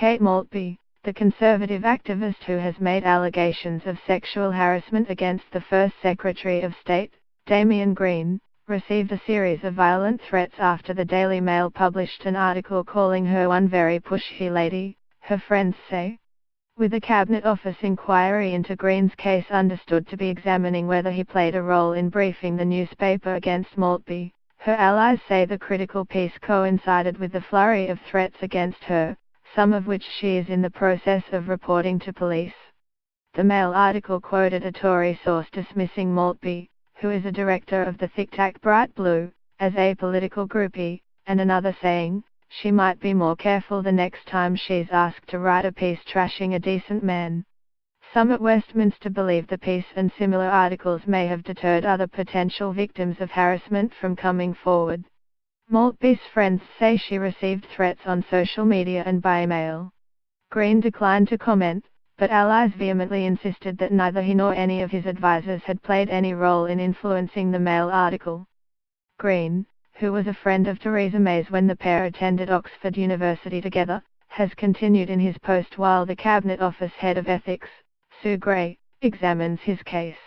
Kate Maltby, the Conservative activist who has made allegations of sexual harassment against the first Secretary of State, Damian Green, received a series of violent threats after the Daily Mail published an article calling her one very pushy lady, her friends say. With a Cabinet Office inquiry into Green's case understood to be examining whether he played a role in briefing the newspaper against Maltby, her allies say the critical piece coincided with the flurry of threats against her, some of which she is in the process of reporting to police. The Mail article quoted a Tory source dismissing Maltby, who is a director of the think tank Bright Blue, as a political groupie, and another saying, she might be more careful the next time she's asked to write a piece trashing a decent man. Some at Westminster believe the piece and similar articles may have deterred other potential victims of harassment from coming forward. Maltby's friends say she received threats on social media and by email. Green declined to comment, but allies vehemently insisted that neither he nor any of his advisers had played any role in influencing the Mail article. Green, who was a friend of Theresa May's when the pair attended Oxford University together, has continued in his post while the Cabinet Office head of ethics, Sue Gray, examines his case.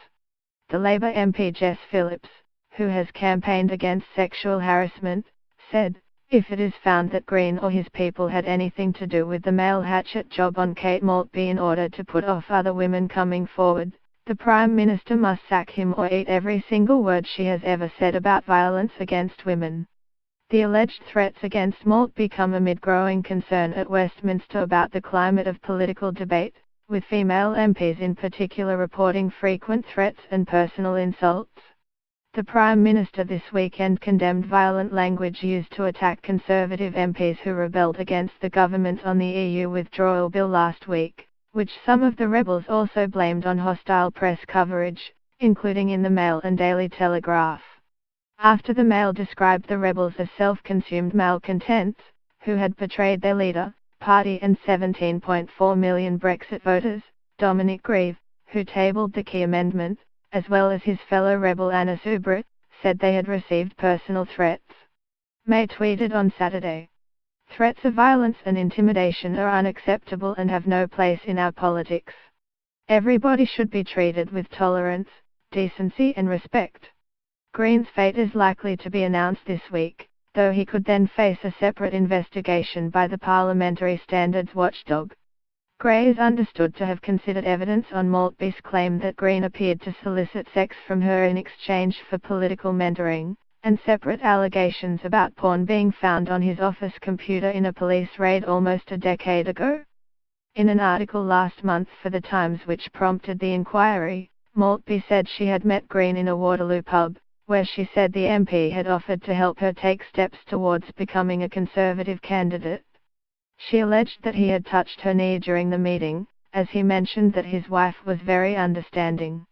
The Labour MP Jess Phillips, who has campaigned against sexual harassment, said, if it is found that Green or his people had anything to do with the Mail hatchet job on Kate Maltby in order to put off other women coming forward, the Prime Minister must sack him or eat every single word she has ever said about violence against women. The alleged threats against Maltby come amid growing concern at Westminster about the climate of political debate, with female MPs in particular reporting frequent threats and personal insults. The Prime Minister this weekend condemned violent language used to attack Conservative MPs who rebelled against the government on the EU withdrawal bill last week, which some of the rebels also blamed on hostile press coverage, including in the Mail and Daily Telegraph. After the Mail described the rebels as self-consumed malcontents, who had betrayed their leader, party and 17.4 million Brexit voters, Dominic Grieve, who tabled the key amendment, as well as his fellow rebel Anna Soubry, said they had received personal threats. May tweeted on Saturday, "Threats of violence and intimidation are unacceptable and have no place in our politics. Everybody should be treated with tolerance, decency and respect." Green's fate is likely to be announced this week, though he could then face a separate investigation by the Parliamentary Standards Watchdog. Gray is understood to have considered evidence on Maltby's claim that Green appeared to solicit sex from her in exchange for political mentoring, and separate allegations about porn being found on his office computer in a police raid almost a decade ago. In an article last month for The Times which prompted the inquiry, Maltby said she had met Green in a Waterloo pub, where she said the MP had offered to help her take steps towards becoming a Conservative candidate. She alleged that he had touched her knee during the meeting, as he mentioned that his wife was very understanding.